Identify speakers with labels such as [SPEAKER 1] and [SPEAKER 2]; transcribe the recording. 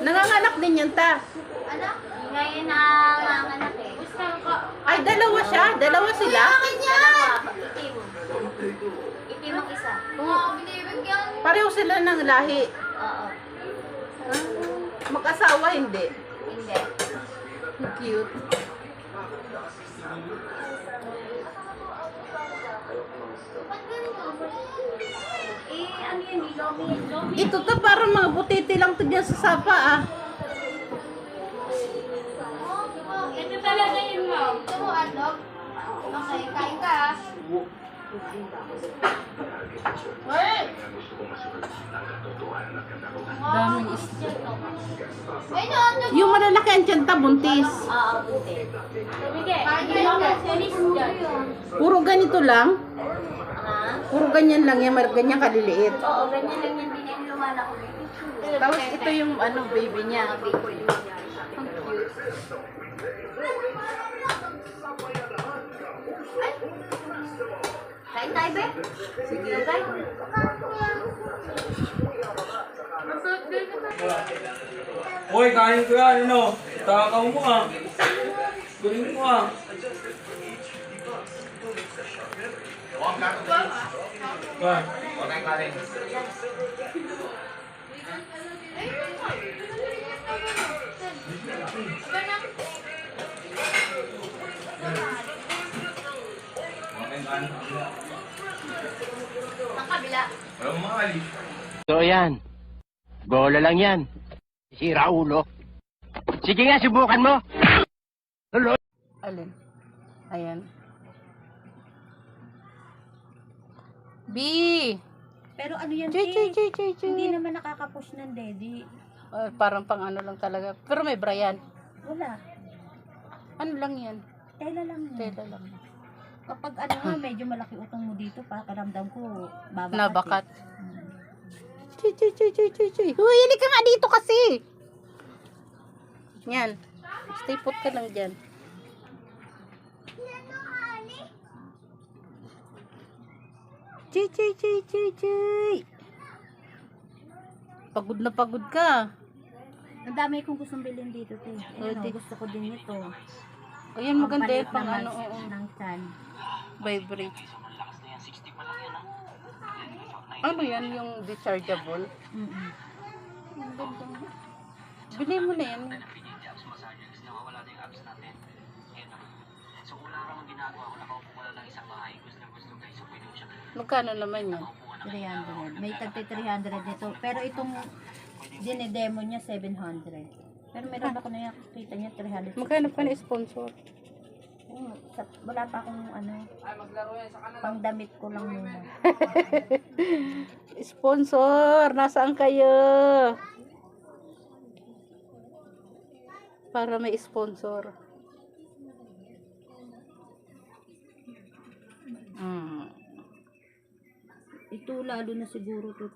[SPEAKER 1] Nanganganak din yan, ta.
[SPEAKER 2] Anak? Ngayon nanganganak eh.
[SPEAKER 1] Ay, dalawa siya? Dalawa sila?
[SPEAKER 2] Dalawa, itim. Itim ang isa.
[SPEAKER 1] Pareho sila ng lahi.
[SPEAKER 2] Oo.
[SPEAKER 1] Mag-asawa, hindi.
[SPEAKER 2] Hindi.
[SPEAKER 1] Cute.
[SPEAKER 2] Ano yun? Lomi.
[SPEAKER 1] Ito to parang mga butiti lang to dyan sa sapa, ah.
[SPEAKER 2] Ito talaga yun, ma'am. Ito mo, adlog. Okay, kain ka. Wait!
[SPEAKER 1] Daming isda.
[SPEAKER 2] Ay, no,
[SPEAKER 1] Yung malalaki ang tiyanta, buntis.
[SPEAKER 2] Oo, buti.
[SPEAKER 1] Puro ganito lang.
[SPEAKER 2] Ha?
[SPEAKER 1] Puro ganyan lang yan, ganyan kaliliit.
[SPEAKER 2] Oo, ganyan lang yan din yung lumalaki.
[SPEAKER 1] Tapos ito yung ano, baby niya.
[SPEAKER 2] Ang cute. Kain tayo, be? Sige. Okay?
[SPEAKER 3] Hoy, kain ko yan, ano? Takaw mo ah. Kunin mo ah. Ba? Okay, kain. Okay, kain.
[SPEAKER 2] Ang kabila.
[SPEAKER 3] Walang makali.
[SPEAKER 4] So yan. Bola lang yan. Sira ulo. Sige nga, subukan mo. Tuloy.
[SPEAKER 1] Alin? Ayan. B!
[SPEAKER 5] Pero ano yan,
[SPEAKER 1] Chay, chay, chay, chay, chay.
[SPEAKER 5] hindi naman nakaka-push ng daddy.
[SPEAKER 1] Parang pang ano lang talaga. Pero may Brian.
[SPEAKER 5] Wala.
[SPEAKER 1] Ano lang yan?
[SPEAKER 5] Tela lang yun.
[SPEAKER 1] Tela lang.
[SPEAKER 5] Kapag ano nga, medyo malaki utang mo dito, pakiramdam ko, babakat.
[SPEAKER 1] Nabakat.
[SPEAKER 5] Eh.
[SPEAKER 1] Chay, chay, chay, chay, chay, chay. Uy, hindi ka nga dito kasi. Yan. Stay put ka lang dyan. Chay, chay, chay, chay, chay. Pagod na pagod ka.
[SPEAKER 5] Ang dami kong gustong bilhin dito, te. Ano,
[SPEAKER 1] Pwede.
[SPEAKER 5] gusto ko din ito.
[SPEAKER 1] Ayan, maganda
[SPEAKER 5] Pampalit
[SPEAKER 1] yung pang
[SPEAKER 5] naman
[SPEAKER 1] ano, oo.
[SPEAKER 5] ng chan.
[SPEAKER 1] Vibrate. Ano yan, yung rechargeable?
[SPEAKER 5] Mm-mm.
[SPEAKER 1] Bili mo na yan. Magkano naman yan?
[SPEAKER 5] 300. May tagti 300 dito. Pero itong dinedemo niya, 700. Pero meron ako na kita niya, 300.
[SPEAKER 1] Magkano pa na sponsor?
[SPEAKER 5] Wala pa akong ano, pangdamit ko lang muna.
[SPEAKER 1] Sponsor, nasaan kayo? Para may sponsor.
[SPEAKER 5] Ito lalo na siguro to.